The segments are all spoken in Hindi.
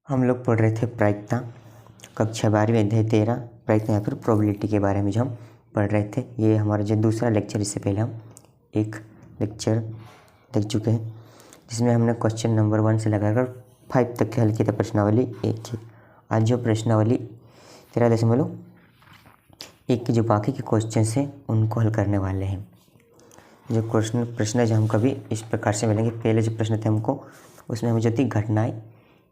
हम लोग पढ़ रहे थे प्रायिकता, कक्षा 12वीं अध्याय 13 प्रायिकता या फिर प्रोबेबिलिटी के बारे में जो हम पढ़ रहे थे। ये हमारा जो दूसरा लेक्चर, इससे पहले हम एक लेक्चर देख चुके हैं जिसमें हमने क्वेश्चन नंबर 1 से लगाकर 5 तक के हल किया था प्रश्नावली 1 की। आज जो प्रश्नावली 13.1 की जो बाकी के क्वेश्चन हैं उनको हल करने वाले हैं। जो प्रश्न जो हम कभी इस प्रकार से मिलेंगे, पहले जो प्रश्न थे हमको उसमें हमें जो थी घटनाएं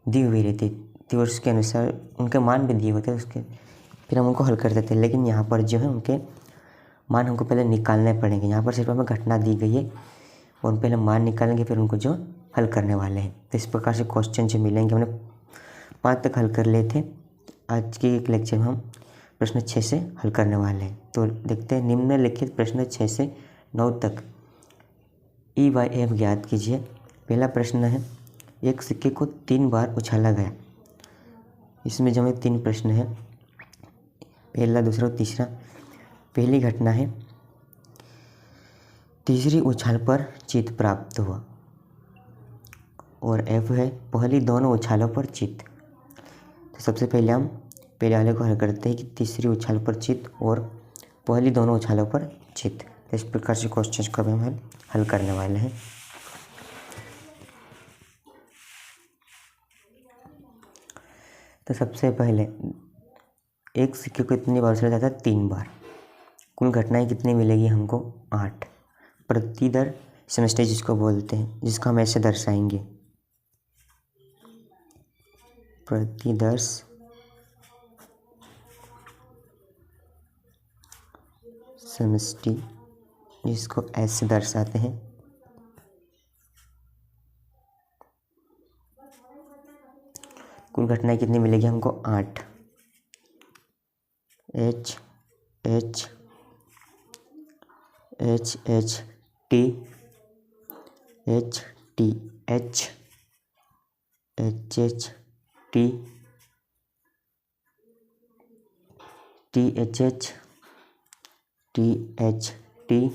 दी हुई रहती थी, उसके अनुसार उनके मान भी दिए होते उसके, फिर हम उनको हल करते थे। लेकिन यहाँ पर जो है उनके मान हमको पहले निकालने पड़ेंगे। यहाँ पर सिर्फ हमें घटना दी गई है और पहले मान निकालेंगे, फिर उनको जो हल करने वाले हैं। तो इस प्रकार से क्वेश्चन जो मिलेंगे, हमने 5 तक हल कर लिए थे। आज के एक लेक्चर में हम प्रश्न 6 से हल करने वाले हैं। तो देखते हैं, निम्नलिखित प्रश्न 6 से 9 तक E/F ज्ञात कीजिए। पहला प्रश्न है, एक सिक्के को 3 बार उछाला गया। इसमें जो हमें 3 प्रश्न हैं, पहला, दूसरा और तीसरा। पहली घटना है, तीसरी उछाल पर चित प्राप्त हुआ, और F है पहली दोनों उछालों पर चित। तो सबसे पहले हम पहले वाले को हल करते हैं कि तीसरी उछाल पर चित और पहली दोनों उछालों पर चित। तो इस प्रकार से क्वेश्चन को हम हल करने वाले हैं। तो सबसे पहले एक सिक्के को इतनी बार उछाला जाता है, 3 बार। कुल घटनाएं कितनी मिलेगी हमको? 8। प्रतिदर समष्टि जिसको बोलते हैं, जिसको हम ऐसे दर्शाएंगे, प्रतिदर्श समष्टि जिसको ऐसे दर्शाते हैं। कुल घटनाएं कितनी मिलेगी हमको? 8। H H H H T H T H H H T T H H T H T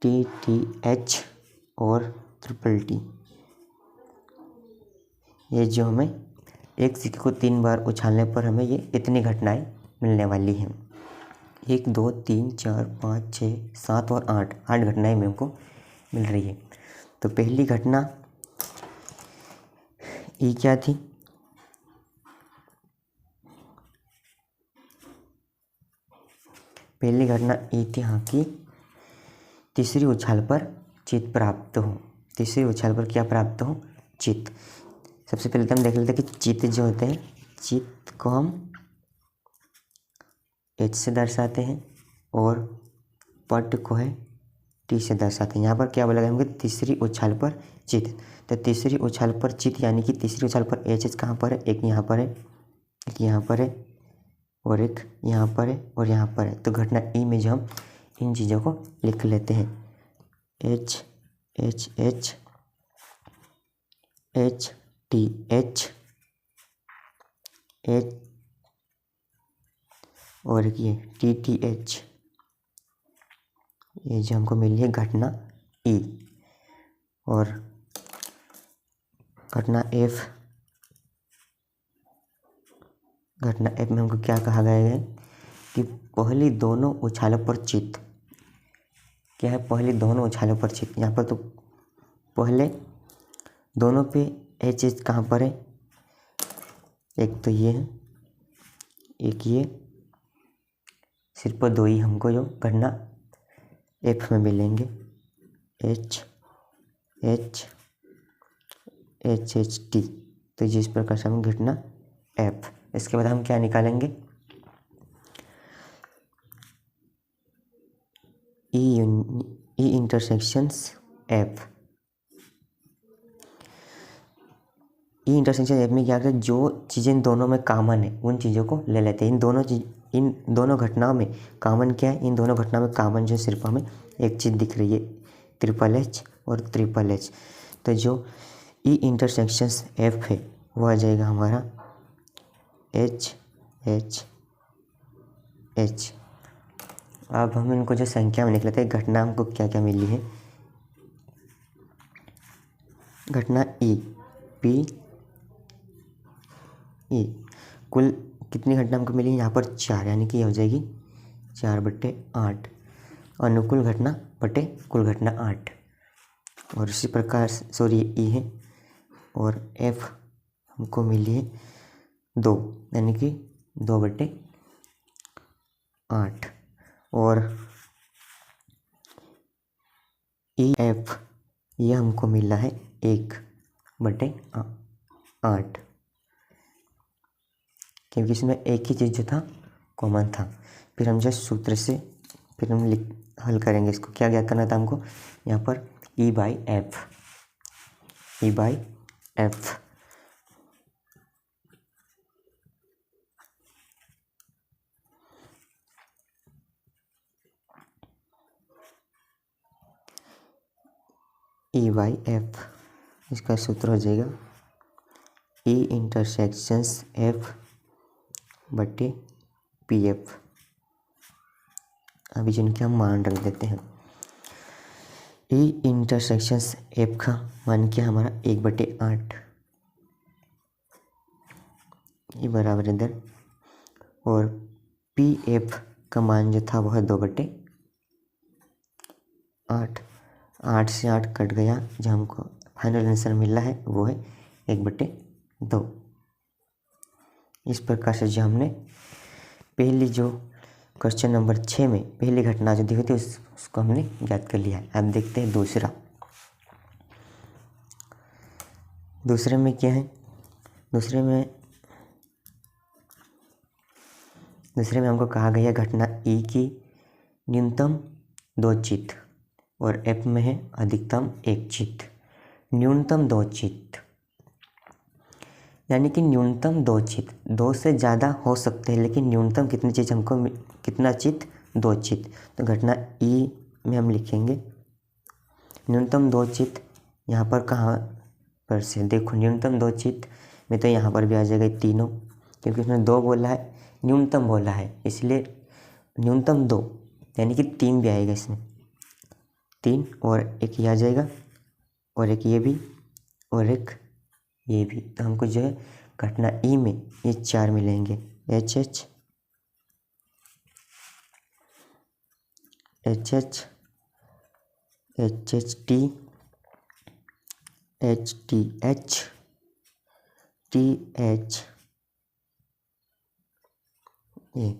T T H और ट्रिपल T। ये जो हमें एक सिक्के को 3 बार उछालने पर हमें ये इतनी घटनाएं मिलने वाली हैं। 1 2 3 4 5 6 7 और 8 घटनाएं मेरे को मिल रही है। तो पहली घटना ई क्या थी? पहली घटना ई थी हाँ कि तीसरी उछाल पर चित प्राप्त हो। तीसरी उछाल पर क्या प्राप्त हो? चित। सबसे पहले तो हम देख लेते हैं कि चित जो होते हैं, चित को हम H से दर्शाते हैं और पट को है T से दर्शाते हैं। यहाँ पर क्या बोला गया हमको? तीसरी उछाल पर चित। तो तीसरी उछाल पर चित यानी कि तीसरी उछाल पर H कहाँ पर है? एक यहाँ पर है, एक यहाँ पर है और एक यहाँ पर है और यहाँ पर है। तो घटना ई में जो हम इन चीज़ों को लिख लेते हैं, H H H H T H H और ये T T H, ये जो हमको मिली है घटना ई। और घटना F, घटना F में हमको क्या कहा गया है कि पहली दोनों उछालों पर चित। क्या है? पहली दोनों उछालों पर चित। यहाँ पर तो पहले दोनों पे H H कहाँ पर है? एक तो ये है, एक ये, सिर्फ 2 ही हमको जो घटना F में मिलेंगे, H H H H T। तो जिस प्रकार से हम घटना F, इसके बाद हम क्या निकालेंगे? E intersections F। E intersection F में क्या करते हैं? जो चीज़ें इन दोनों में कॉमन है उन चीज़ों को ले लेते हैं। इन दोनों घटनाओं में कॉमन क्या है? इन दोनों घटनाओं में कॉमन जो सिर्फ हमें एक चीज़ दिख रही है, ट्रिपल H और ट्रिपल H। तो जो ई इंटरसेक्शंस F है वो आ जाएगा हमारा H H H। अब हम इनको जो संख्या में लिख लेते हैं, घटना हमको क्या क्या मिली है। घटना ई P ई। कुल कितनी घटना हमको मिली यहाँ पर 4, यानी कि ये हो जाएगी 4/8। अनुकूल घटना बटे कुल घटना 8। और इसी प्रकार सॉरी ई है, और एफ हमको मिली है 2, यानी कि 2/8। और ई एफ ये हमको मिला है 1/8, क्योंकि इसमें एक ही चीज़ जो था कॉमन था। फिर हम जस्ट सूत्र से फिर हम हल करेंगे इसको। क्या ज्ञात करना था हमको यहाँ पर? E/F। E/F E/F इसका सूत्र हो जाएगा E इंटरसेक्शंस F/PF। अभी जिनके हम मान रख देते हैं। E इंटरसेक्शंस F का मान क्या हमारा 1/8, ये बराबर इधर, और PF का मान जो था वह 2/8। 8 से 8 कट गया, जो हमको फाइनल आंसर मिला है वो है 1/2। इस प्रकार से जो हमने पहली जो क्वेश्चन नंबर 6 में पहली घटना जो दी हुई थी उसको हमने ज्ञात कर लिया है। अब देखते हैं दूसरे में क्या है। दूसरे में हमको कहा गया घटना ई की न्यूनतम 2 चित्त और एफ में है अधिकतम 1 चित्त। न्यूनतम 2 चित्त यानी कि न्यूनतम 2 चित्त, 2 से ज़्यादा हो सकते हैं, लेकिन न्यूनतम कितनी चीज़ हमको, कितना चित्त? 2 चित्त। तो घटना ई में हम लिखेंगे न्यूनतम 2 चित्त। यहाँ पर कहाँ पर से देखो, न्यूनतम 2 चित्त में तो यहाँ पर भी आ जाएगा तीनों, क्योंकि उसने 2 बोला है, न्यूनतम बोला है, इसलिए न्यूनतम 2 यानी कि 3 भी आएगा इसमें। 3 और एक ये आ जाएगा, और एक ये भी, और एक ये भी। तो हमको जो है घटना ई में ये 4 मिलेंगे। HH HH HHT HTH TH। ये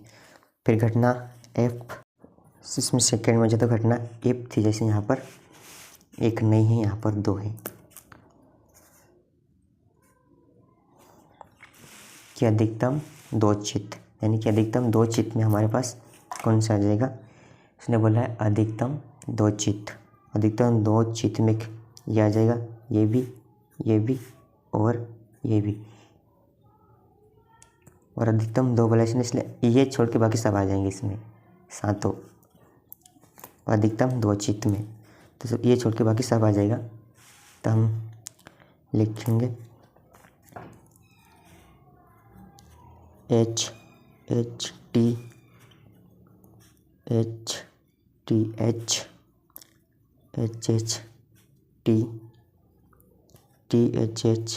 फिर घटना F, इसमें सेकेंड में जो तो घटना F थी, जैसे यहाँ पर 1 नहीं है, यहाँ पर 2 है, कि अधिकतम 2 चित्त, यानी कि अधिकतम 2 चित्त में हमारे पास कौन सा आ जाएगा? उसने बोला है अधिकतम 2 चित्त। अधिकतम 2 चित्त में ये आ जाएगा, ये भी और ये भी। और अधिकतम 2 बोला इसलिए ये छोड़ के बाकी सब आ जाएंगे इसमें, सातों अधिकतम 2 चित्त में। तो ये छोड़ के बाकी सब आ जाएगा। तो हम लिखेंगे HHT HTH HHT THH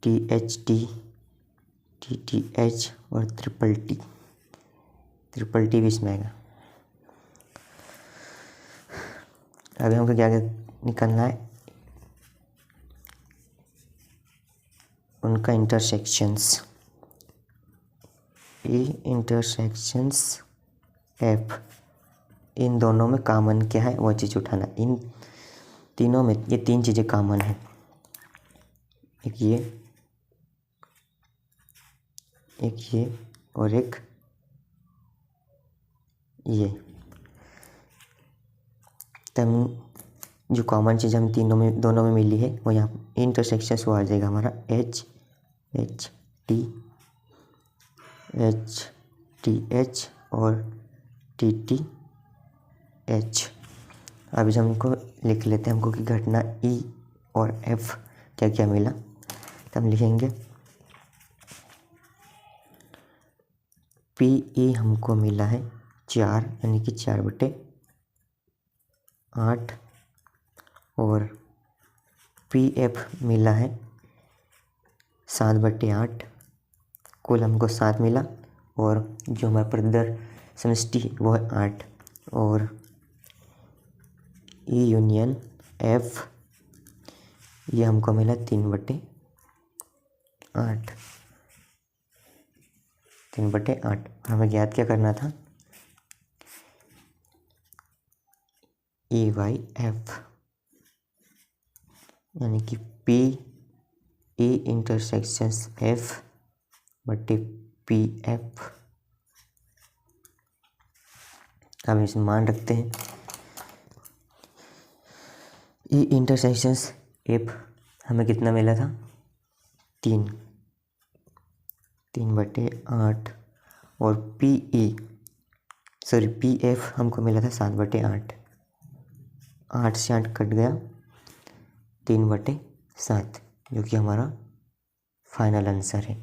THT TTH और ट्रिपल टी भी इसमें आएगा। अभी हमको क्या निकालना है? उनका इंटरसेक्शंस। ई इंटरसेक्शंस एफ, इन दोनों में कॉमन क्या है वो चीज़ उठाना। इन तीनों में ये 3 चीज़ें कॉमन है, एक ये और एक ये। तब जो कॉमन चीज़ हम दोनों में मिली है वो यहाँ इंटरसेक्शंस वो आ जाएगा हमारा HHT HTH और TTH। अभी जो हमको लिख लेते हैं हमको कि घटना ई और एफ क्या क्या मिला। तो हम लिखेंगे PE हमको मिला है 4, यानी कि 4/8, और पी एफ मिला है 7/8, कुल हमको 7 मिला, और जो हमारा प्रतिदर समष्टि है वो है 8, और ई यूनियन एफ ये हमको मिला 3/8, 3/8। हमें ज्ञात क्या करना था, ई वाई एफ, यानी कि पी ई इंटरसेक्शंस एफ बटे पी एफ। हम इसमें मान रखते हैं ई इंटरसेक्शंस एफ हमें कितना मिला था, 3/8, और पी एफ हमको मिला था 7/8, 8 से 8 कट गया, 3/7, जो कि हमारा फाइनल आंसर है।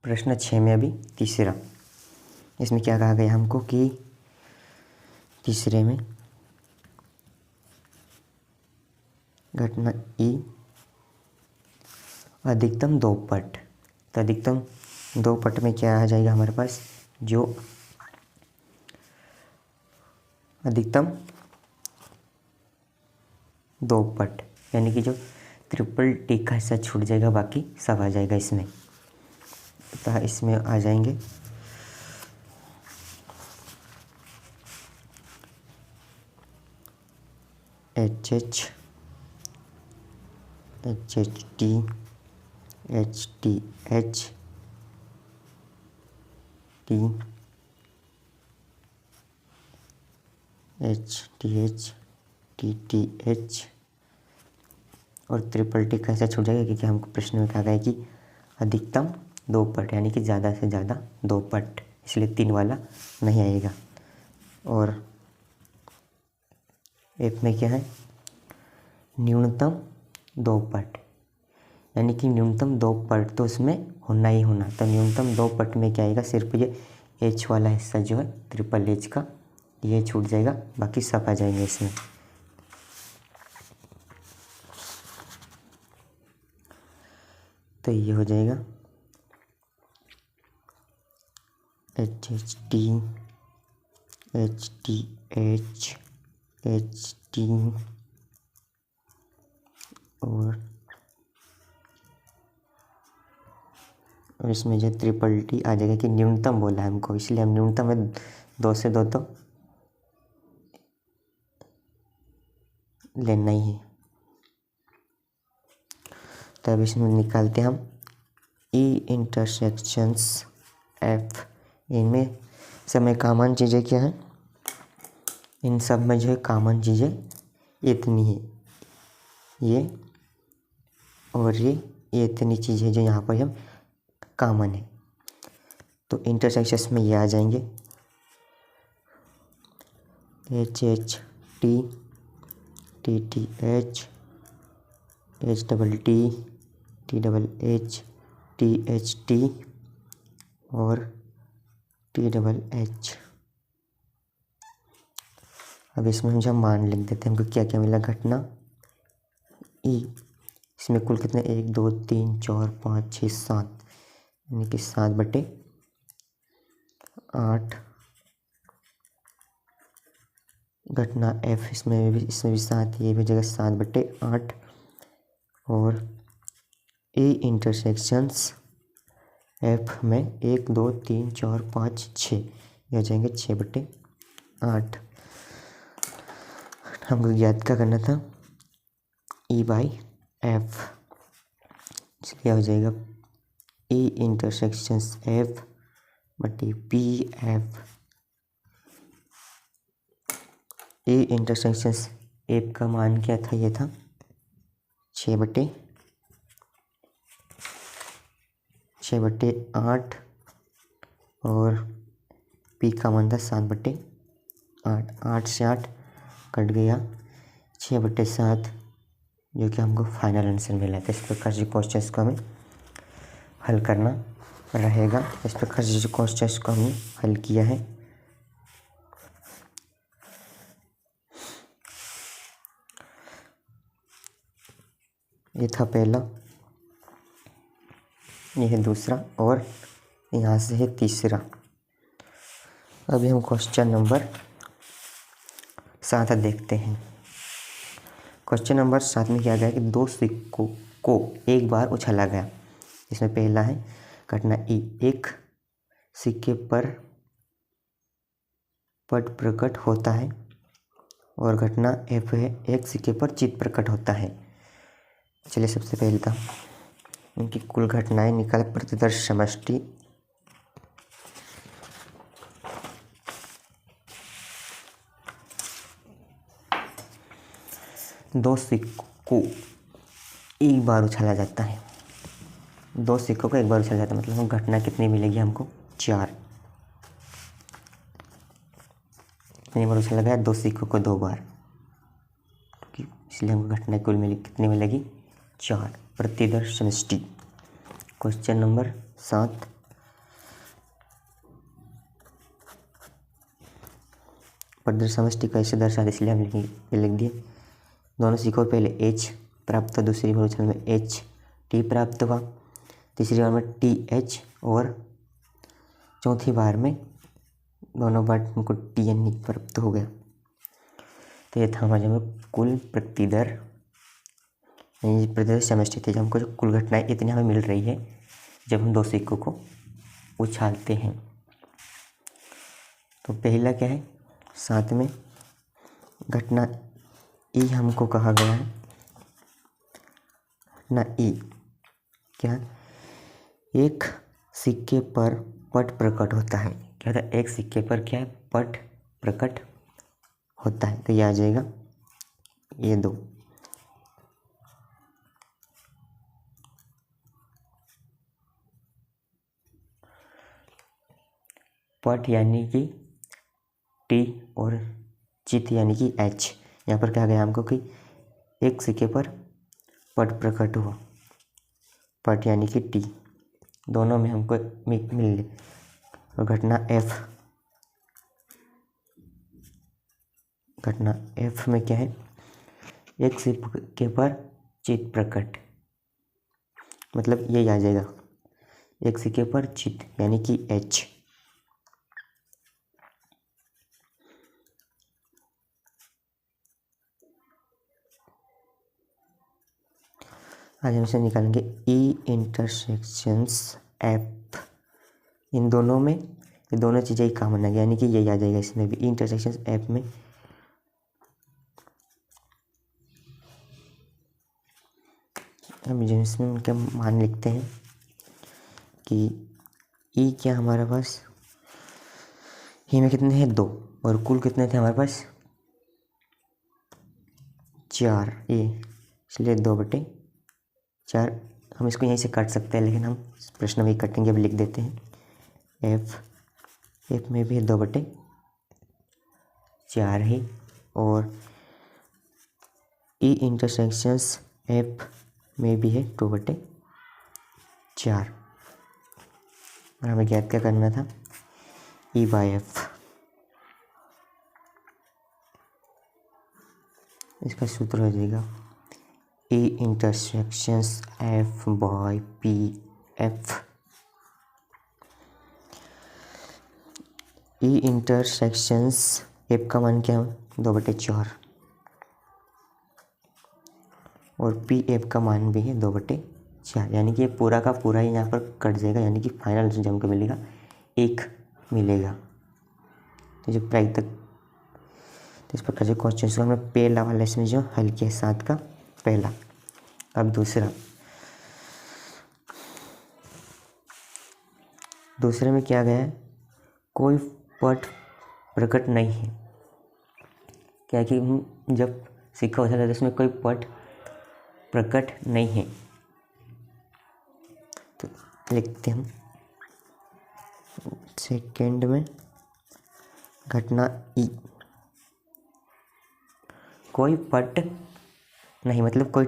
प्रश्न 6 में अभी तीसरा, इसमें क्या कहा गया हमको कि तीसरे में घटना ई अधिकतम 2 पट, तो अधिकतम 2 पट में क्या आ जाएगा हमारे पास, जो अधिकतम 2 पट, यानी कि जो ट्रिपल टी का हिस्सा छूट जाएगा, बाकी सब आ जाएगा इसमें। तो इसमें आ जाएंगे H H, H H T, H T H T, H T H, T T H, और ट्रिपल टी कैसे छूट जाएगा, क्योंकि हमको प्रश्न में कहा गया है कि अधिकतम 2 पट, यानी कि ज़्यादा से ज़्यादा 2 पट, इसलिए 3 वाला नहीं आएगा। और एफ में क्या है, न्यूनतम 2 पट, यानी कि न्यूनतम 2 पट तो उसमें होना ही होना, तो न्यूनतम 2 पट में क्या आएगा, सिर्फ ये एच वाला हिस्सा जो है ट्रिपल एच का ये छूट जाएगा, बाकी सब आ जाएंगे इसमें। तो ये हो जाएगा H H T, H T H, H T, और इसमें जो ट्रिपल टी आ जाएगा, कि न्यूनतम बोला है हमको, इसलिए हम न्यूनतम में 2 से 2 तो लेना ही है। तो अब इसमें निकालते हैं हम ई इंटरसेक्शंस एफ, इनमें सब में कॉमन चीज़ें क्या है, इन सब में जो है कॉमन चीज़ें इतनी है, ये और ये इतनी चीज़ें जो यहाँ पर हम कॉमन है। तो इंटरसेक्शंस में ये आ जाएंगे H H T, T T H, H double T, T double H, T H T, और टी डबल एच। अब इसमें हम जब मान लिख देते हैं, हमको क्या क्या मिला, घटना ई, इसमें कुल कितने, 1 2 3 4 5 6 7, यानी कि 7/8, घटना एफ, इसमें भी 7, ये भी जगह 7/8, और ए इंटरसेक्शंस एफ में 1 2 3 4 5 6, ये हो जाएंगे 6/8। हमको ज्ञात क्या करना था, ई बाई एफ, इसलिए हो जाएगा ई इंटरसेक्शंस एफ बटे P F. A intersections F का मान क्या था, ये था 6/8, और पी का मान था 7/8, 8 से 8 कट गया, 6/7, जो कि हमको फाइनल आंसर मिला था। इस प्रकार से क्वेश्चंस को हमें हल करना रहेगा। इस प्रकार से जो क्वेश्चंस को हमने हल किया है, ये था पहला, ये है दूसरा और यहाँ से है तीसरा। अभी हम क्वेश्चन नंबर 7 देखते हैं। क्वेश्चन नंबर 7 में क्या गया कि 2 सिक्कों को एक बार उछाला गया। इसमें पहला है घटना ई, एक सिक्के पर पट प्रकट होता है और घटना एफ है एक सिक्के पर चित्त प्रकट होता है। चलिए सबसे पहले था उनकी कुल घटनाएं निकाल प्रतिदर्श समष्टि। दो सिक्कों को एक बार उछाला जाता है, 2 सिक्कों को एक बार उछाला जाता है, मतलब हम घटना कितनी मिलेगी हमको 4। कितनी बार उछाला गया 2 सिक्कों को 2 बार, इसलिए हमको घटना कुल मिलेगी कितनी मिलेगी 4। प्रतिदर्श समष्टि। क्वेश्चन नंबर 7 प्रतिदर्श समष्टि कैसे दर्शाते इसलिए हम लिख दिए। दोनों सिक्कों पहले एच प्राप्त हुआ, दूसरी बार उछाल में एच टी प्राप्त हुआ, तीसरी बार में टी एच और चौथी बार में दोनों बार हमको टी एन प्राप्त हो गया। तो ये था हमारे में कुल प्रतिदर्श समष्टि थी। हमको जो कुल घटनाएं इतनी हमें मिल रही है जब हम 2 सिक्कों को उछालते हैं। तो पहला क्या है 7 में घटना ई हमको कहा गया है। घटना ई क्या, एक सिक्के पर पट प्रकट होता है। क्या था, एक सिक्के पर क्या है पट प्रकट होता है। तो ये आ जाएगा ये 2। पट यानी कि टी और चित यानी कि एच। यहाँ पर क्या गया हमको कि एक सिक्के पर पट प्रकट हुआ, पट यानी कि टी, दोनों में हमको मिल ले। और घटना एफ में क्या है, एक सिक्के पर चित प्रकट, मतलब यही आ जाएगा एक सिक्के पर चित यानी कि एच। आज हम इसे निकालेंगे ई इंटरसेक्शंस एफ। इन दोनों में ये दोनों चीज़ें ही कॉमन है, यानी कि यही आ जाएगा इसमें भी। ई इंटरसेक्शंस एफ में हम इसमें उनके मान लिखते हैं कि ई क्या हमारे पास, ई में कितने हैं 2 और कुल कितने थे हमारे पास 4 ई, इसलिए 2/4। हम इसको यहीं से काट सकते हैं लेकिन हम प्रश्न में ही कटेंगे, अब लिख देते हैं एफ में भी 2/4 है और ई इंटरसेक्शंस एफ में भी है 2/4। और हमें ज्ञात क्या करना था ई बाय एफ। इसका सूत्र हो जाएगा E intersections F by P F. E intersections F का मान क्या है 2/4 और पी एफ का मान भी है 2/4, यानी कि ये पूरा का पूरा ही यहाँ पर कट जाएगा, यानी कि फाइनल जो हमको मिलेगा 1 मिलेगा। तो जो प्राइस तक, तो इस प्रकार से क्वेश्चन को हमने पहला वाला इसमें जो हल किया 7 का पहला। अब दूसरे में क्या गया है, कोई पट प्रकट नहीं है। क्या कि जब सिक्का उछाला था इसमें कोई पट प्रकट नहीं है। तो लिखते हम सेकेंड में घटना ई, कोई पट नहीं मतलब कोई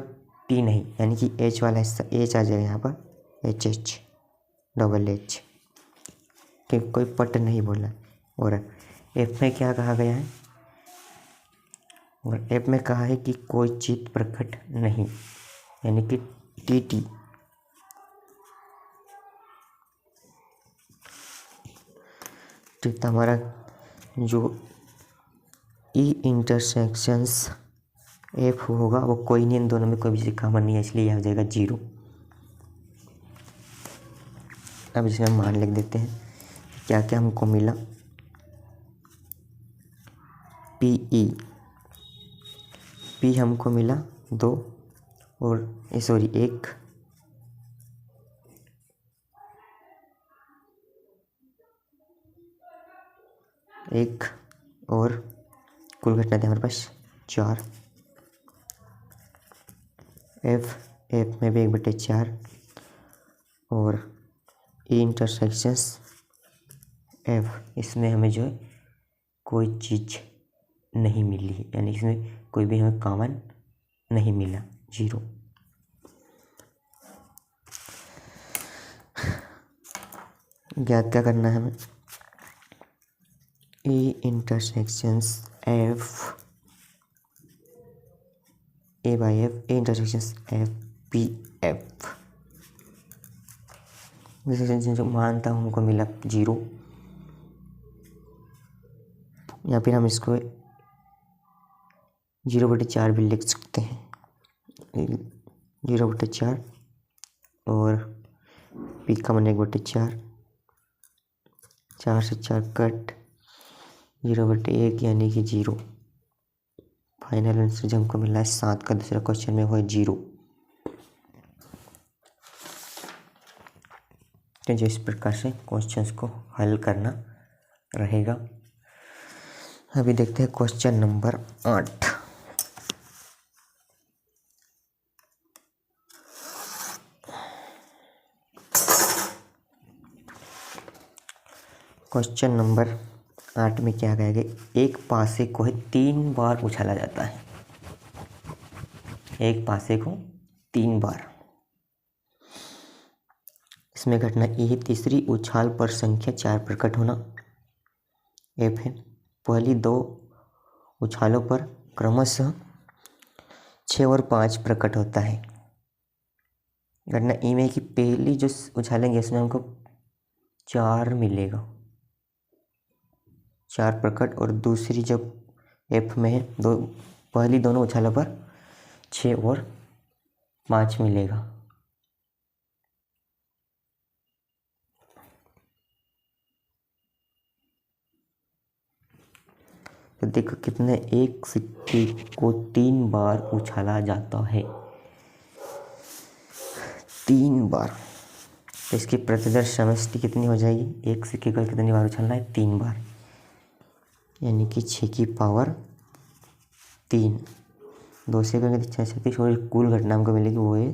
टी नहीं, यानी कि एच वाला हिस्सा एच आ जाएगा यहाँ पर एच डबल एच, कि कोई पट नहीं बोला। और एफ में क्या कहा गया है, और एफ में कहा है कि कोई चित्त प्रकट नहीं, यानी कि टी तो हमारा जो ई इंटरसेक्शंस एफ होगा वो कोई नहीं, इन दोनों में कोई भी चीज़ कॉमन नहीं है, इसलिए यह हो जाएगा 0। अब इसमें हम मान लिख देते हैं क्या क्या हमको मिला। पी हमको मिला 2 और 1 और कुल घटना थी हमारे पास 4। एफ में भी 1/4 और ई इंटरसेक्शंस एफ, इसमें हमें जो है कोई चीज़ नहीं मिली है, यानी इसमें कोई भी हमें कॉमन नहीं मिला, 0। ज्ञात क्या करना है हमें, E intersections F A by F, A intersections F P F. जो मान था हमको मिला 0, या फिर हम इसको 0/4 भी लिख सकते हैं, 0/4 और पी का मान 1/4, 4 से 4 कट, 0/1 यानी कि 0। फाइनल आंसर जो हमको मिला है 7 का दूसरा क्वेश्चन में वो है 0। तो जो इस प्रकार से क्वेश्चंस को हल करना रहेगा। अभी देखते हैं क्वेश्चन नंबर 8। क्वेश्चन नंबर 8 में क्या कहेगा, एक पासे को 3 बार उछाला जाता है। एक पासे को 3 बार, इसमें घटना ए है, तीसरी उछाल पर संख्या 4 प्रकट होना। एफ है, पहली 2 उछालों पर क्रमशः 6 और 5 प्रकट होता है। घटना ई में कि पहली जो उछालेंगे इसमें हमको 4 मिलेगा, 4 प्रकट, और दूसरी जब एफ में है पहली दोनों उछालों पर 6 और 5 मिलेगा। तो देखो कितने, एक सिक्के को 3 बार उछाला जाता है, 3 बार। तो इसकी प्रतिदर्श समष्टि कितनी हो जाएगी, एक सिक्के को कितनी बार उछालना है, 3 बार, यानी कि 6 की पावर 3। 2 से करेंगे तो 6 और कुल घटना हमको मिलेगी वो है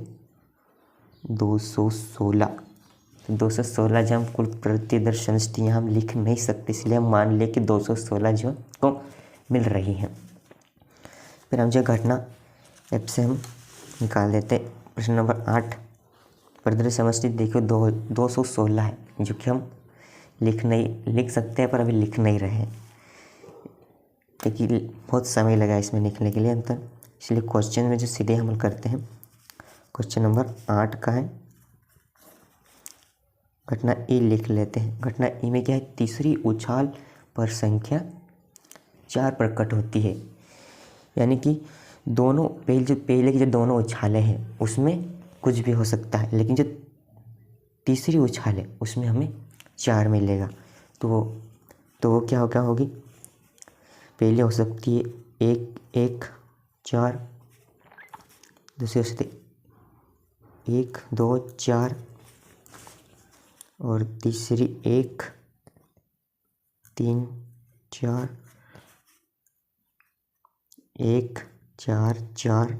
216। तो 216 जो हम कुल प्रतिदर्श समष्टि यहाँ हम लिख नहीं सकते, इसलिए हम मान ले कि 216 जो को मिल रही है। फिर हम जो घटना एफ से हम निकाल देते। प्रश्न नंबर 8, प्रतिदर्श समष्टि देखो 216 है, जो कि हम लिख सकते हैं पर अभी लिख नहीं रहे हैं क्योंकि बहुत समय लगा इसमें लिखने के लिए अंतर, इसलिए क्वेश्चन में जो सीधे हम करते हैं। क्वेश्चन नंबर 8 का है, घटना ई लिख लेते हैं। घटना ई में क्या है, तीसरी उछाल पर संख्या 4 प्रकट होती है, यानी कि दोनों पहले की जो दोनों उछालें हैं उसमें कुछ भी हो सकता है, लेकिन जो तीसरी उछाल है उसमें हमें 4 मिलेगा। तो वो क्या होगी, पहले हो सकती है 1 4, दूसरी हो सकती है 1 2 4, और तीसरी 1 3 4, 1 4 4,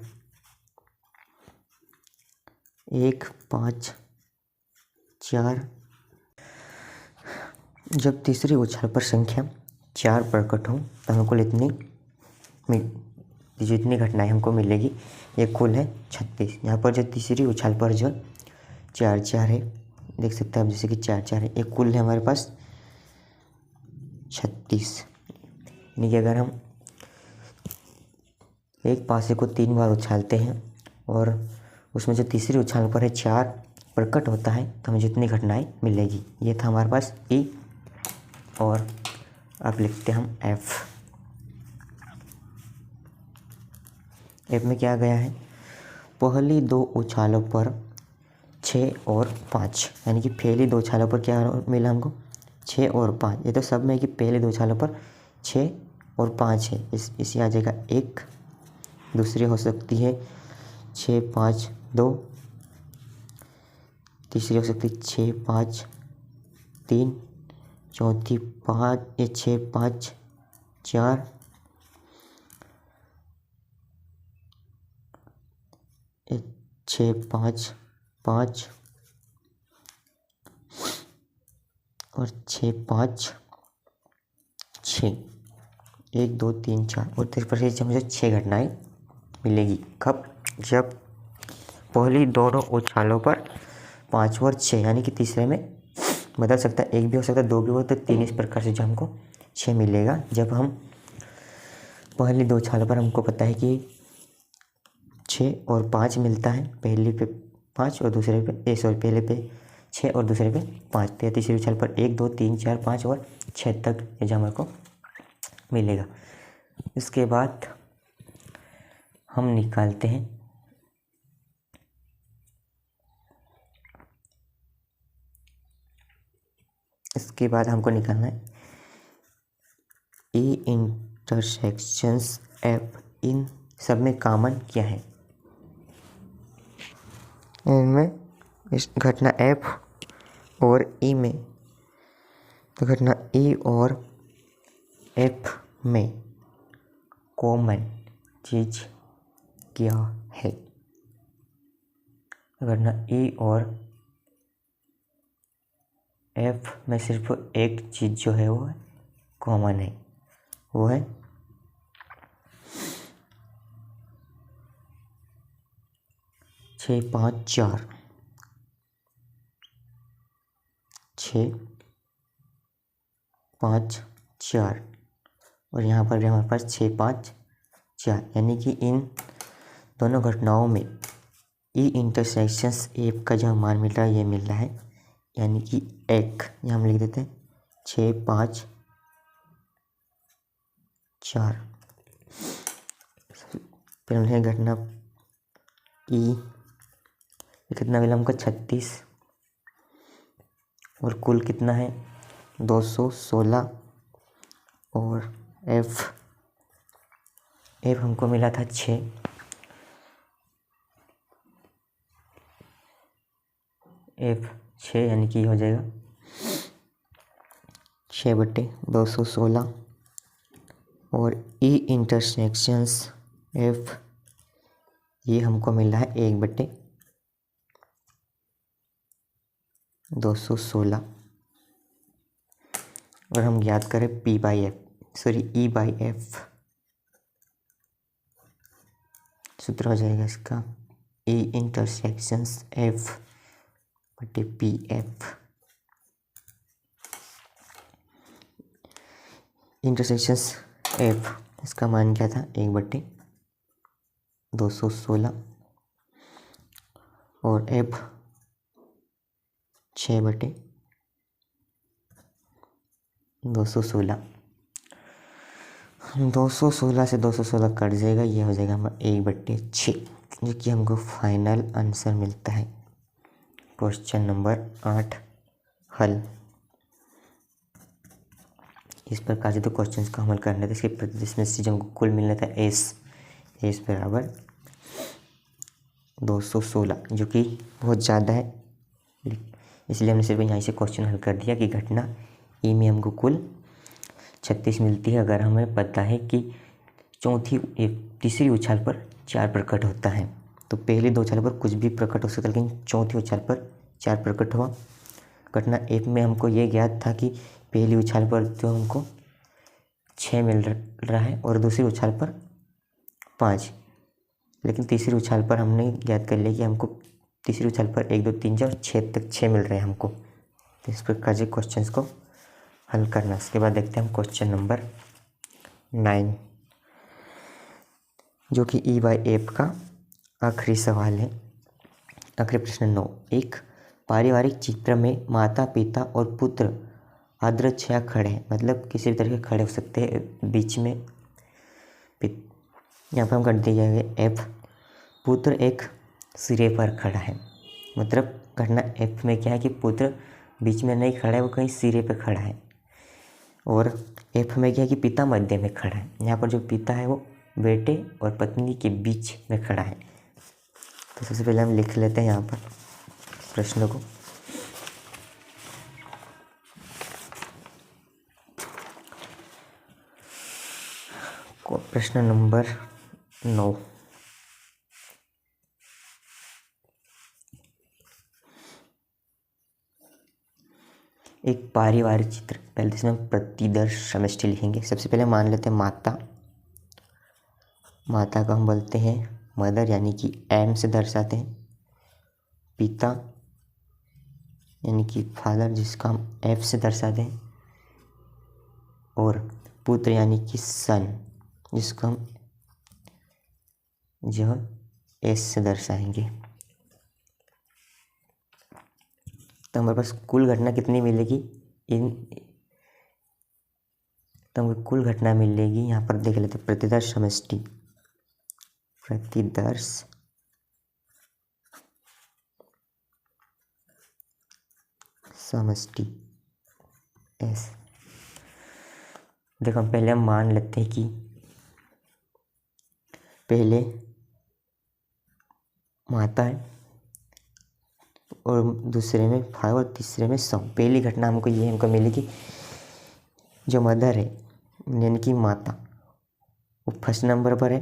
1 5 4। जब तीसरी उछाल पर संख्या 4 प्रकट हो तो हमको जितनी घटनाएं हमको मिलेगी ये कुल है 36। यहाँ पर जो तीसरी उछाल पर जो 4 4 है, देख सकते हैं आप जैसे कि 4 4 है, ये कुल है हमारे पास 36। यानी कि अगर हम एक पासे को 3 बार उछालते हैं और उसमें जो तीसरी उछाल पर है 4 प्रकट होता है तो हमें जितनी घटनाएं मिलेगी। ये था हमारे पास ई, और अब लिखते हैं हम एफ। एफ में क्या गया है, पहली 2 उछालों पर 6 और 5, यानी कि पहली 2 उछालों पर क्या मिला हमको 6 और 5। ये तो सब में कि पहले 2 उछालों पर 6 और 5 है, इसी आ जाएगा 1। दूसरी हो सकती है 6 5 2, तीसरी हो सकती है 6 5 3, चौथी 6 5 4, ये 6 5 5 और 6 5 6, 1 2 3 4 और 3 पर से मुझे 6 घटनाएं मिलेगी। कब, जब पहली दोनों उछालों पर 5 और 6, यानी कि तीसरे में बदल सकता है, 1 भी हो सकता है, 2 भी हो, तो 3 इस प्रकार से जो हमको 6 मिलेगा। जब हम पहली 2 उछालों पर हमको पता है कि 6 और 5 मिलता है, पहली पे 5 और दूसरे पे पहले पे 6 और दूसरे पे 5, तो तीसरी उछाल पर 1 2 3 4 5 और 6 तक ये जो हमारे को मिलेगा। इसके बाद हम निकालते हैं हमको निकालना है ई इंटरसेक्शंस एफ, इन सब में कॉमन क्या है। इनमें इस घटना एफ और ई में, तो घटना ई और एफ में कॉमन चीज क्या है। घटना ई और एफ में सिर्फ एक चीज़ जो है वो कॉमन है, वो है 6 5 4, 6 5 4, और यहाँ पर भी हमारे पास 6 5 4, यानी कि इन दोनों घटनाओं में ई इंटरसेक्शंस एफ का जो मान मिल रहा है ये मिल रहा है, यानी कि 1, यहाँ हम लिख देते हैं 6 5 4। फिर हमने घटना ई, कितना मिला हमको 36, और कुल कितना है 216, और एफ हमको मिला था 6, एफ 6, यानी कि हो जाएगा 6/216, और ई इंटरसेक्शंस एफ ये हमको मिल रहा है 1/216। और हम याद करें ई बाई एफ, सूत्र हो जाएगा इसका ई इंटरसेक्शंस एफ बटे पी एफ। इंटरसेक्शंस एफ इसका मान क्या था 1/216, और एफ 6/216। 216 से 216 कट जाएगा, ये हो जाएगा हमारा 1/6, जो कि हमको फाइनल आंसर मिलता है। क्वेश्चन नंबर 8 हल। इस प्रकार से तो क्वेश्चंस का हल करना था। इसके प्रतिशत से जो हमको कुल मिलना था एस बराबर 216, जो कि बहुत ज़्यादा है, इसलिए हमने सिर्फ यहाँ से क्वेश्चन हल कर दिया कि घटना ई में हमको कुल 36 मिलती है, अगर हमें पता है कि तीसरी उछाल पर 4 प्रकट होता है। तो पहली 2 उछाल पर कुछ भी प्रकट हो सकता है, लेकिन चौथी उछाल पर 4 प्रकट हुआ। घटना एफ में हमको ये ज्ञात था कि पहली उछाल पर तो हमको 6 मिल रहा है और दूसरी उछाल पर 5, लेकिन तीसरी उछाल पर हमने ज्ञात कर लिया कि हमको तीसरी उछाल पर 1 2 3 4 6 तक 6 मिल रहे हैं हमको। तो इस प्रकार से क्वेश्चंस को हल करना। इसके बाद देखते हैं हम क्वेश्चन नंबर 9, जो कि ई बाई एफ का आखिरी सवाल है। आखिरी प्रश्न 9। एक पारिवारिक चित्र में माता पिता और पुत्र आदर्शया खड़े हैं, मतलब किसी भी तरह के खड़े हो सकते हैं। बीच में यहाँ पर हम कर दिए जाएंगे एफ। पुत्र एक सिरे पर खड़ा है, मतलब घटना एफ में क्या है कि पुत्र बीच में नहीं खड़ा है, वो कहीं सिरे पर खड़ा है। और एफ में क्या है कि पिता मध्य में खड़ा है। यहाँ पर जो पिता है वो बेटे और पत्नी के बीच में खड़ा है। तो सबसे पहले हम लिख लेते हैं यहाँ पर प्रश्न को। प्रश्न नंबर 9। एक पारिवारिक चित्र, पहले इसमें हम प्रतिदर्श समष्टि लिखेंगे। सबसे पहले मान लेते हैं माता। माता को हम बोलते हैं मदर, यानी कि एम से दर्शाते हैं। पिता यानी कि फादर, जिसका हम एफ से दर्शाते हैं। और पुत्र यानी कि सन, जिसको हम जो एस से दर्शाएंगे। तो हमारे पास कुल घटना कितनी मिलेगी तो हमको कुल घटना मिलेगी, यहाँ पर देख लेते हैं प्रतिदर्श समष्टि। प्रतिदर्श समष्टि एस। देखो पहले हम मान लेते हैं कि पहले माता है और दूसरे में फाइव और तीसरे में सौ। पहली घटना हमको मिलेगी, जो मदर है यानी कि माता, वो फर्स्ट नंबर पर है।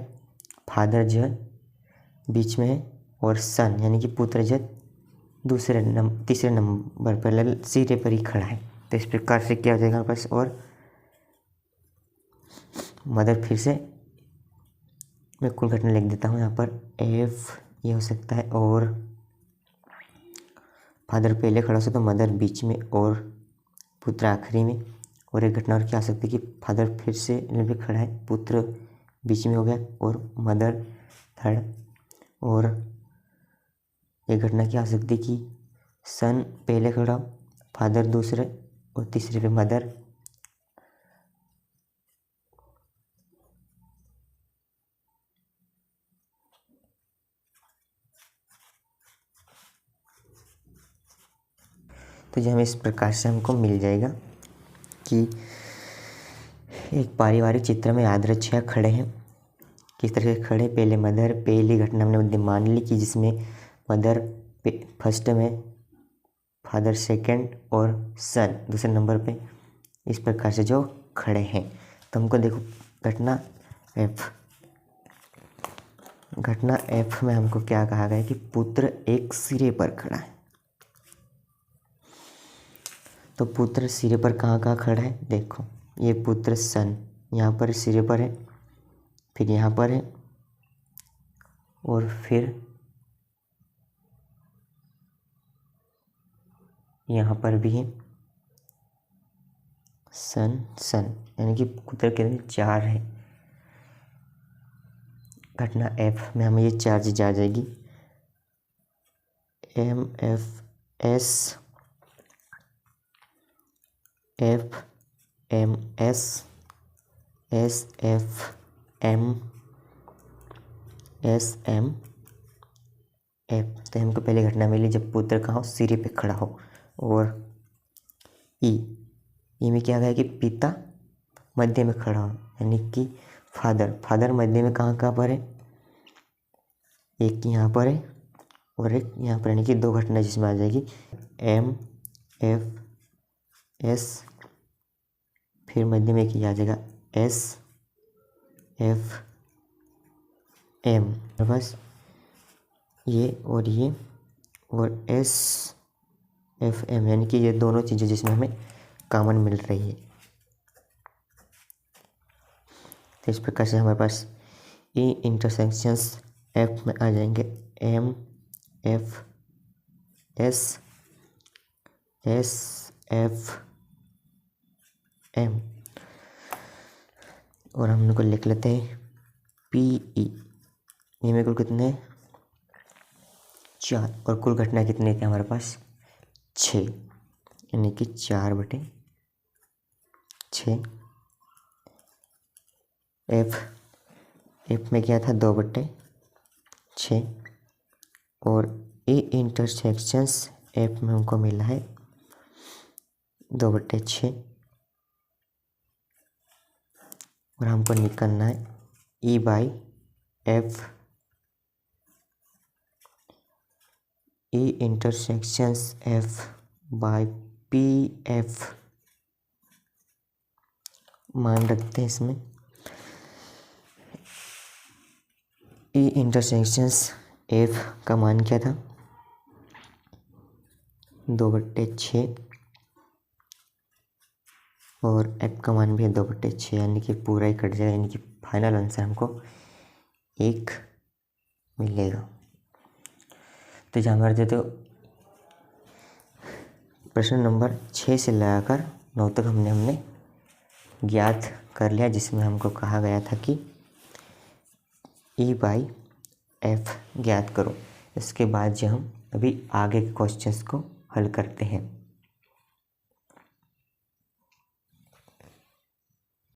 फादर जो है बीच में है, और सन यानी कि पुत्र जो तीसरे नंबर पर सिरे पर ही खड़ा है। तो इस प्रकार से क्या हो जाएगा हमारे पास। और मदर फिर से मैं कुल घटना लिख देता हूँ यहाँ पर एफ, ये हो सकता है। और फादर पहले खड़ा हो सकता है, मदर बीच में और पुत्र आखिरी में। और एक घटना और क्या आ सकती है कि फादर फिर से भी खड़ा है, पुत्र बीच में हो गया और मदर थर्ड। और एक घटना क्या आ सकती है कि सन पहले खड़ा, फादर दूसरे और तीसरे पे मदर। तो जो हमें इस प्रकार से हमको मिल जाएगा कि एक पारिवारिक चित्र में आदर्शया खड़े हैं। किस तरह से खड़े, पहले मदर, पहली घटना हमने मान ली कि जिसमें मदर फर्स्ट में, फादर सेकंड और सन दूसरे नंबर पे, इस प्रकार से जो खड़े हैं। तो हमको देखो घटना एफ में हमको क्या कहा गया है कि पुत्र एक सिरे पर खड़ा है। तो पुत्र सिरे पर कहाँ कहाँ खड़ा है, देखो ये पुत्र सन यहाँ पर सिरे पर है, फिर यहाँ पर है, और फिर यहाँ पर भी है सन यानी कि पुत्र कितने 4 है। घटना एफ में हमें ये 4 चीज़ आ जाएगी। M F S F M S S F M S M F. तो हमको पहले घटना मिली जब पुत्र कहाँ हो, सिरे पे खड़ा हो। और ई में क्या गया कि पिता मध्य में खड़ा हो, यानी कि फादर मध्य में कहाँ पर है, एक यहाँ पर है और एक यहाँ पर, यानी कि 2 घटना जिसमें आ जाएगी एम एफ एस, फिर मध्य में क्या आ जाएगा एस एफ एम। बस ये और एस एफ एम, यानी कि ये दोनों चीज़ें जिसमें हमें कॉमन मिल रही है। तो इस प्रकार से हमारे पास ई इंटरसेक्शंस एफ में आ जाएंगे M F S S F M. और हम इनको लिख लेते हैं पी ई। ये मेरे को कितने 4 और कुल घटना कितनी थी हमारे पास 6, यानी कि 4/6। एफ में क्या था 2/6 और ई इंटरसेक्शंस एफ में हमको मिला है 2/6 और हमको निकालना है E by F. E intersections F by P F मान रखते हैं इसमें। ई इंटरसेक्शंस एफ का मान क्या था 2/6 और एफ का मान भी है 2/6, यानी कि पूरा ही कट जाएगा, यानी कि फाइनल आंसर हमको 1 मिलेगा। तो जहाँ पर देते प्रश्न नंबर 6 से लगाकर 9 तक हमने ज्ञात कर लिया, जिसमें हमको कहा गया था कि ई बाई एफ ज्ञात करो। इसके बाद जो हम अभी आगे के क्वेश्चंस को हल करते हैं।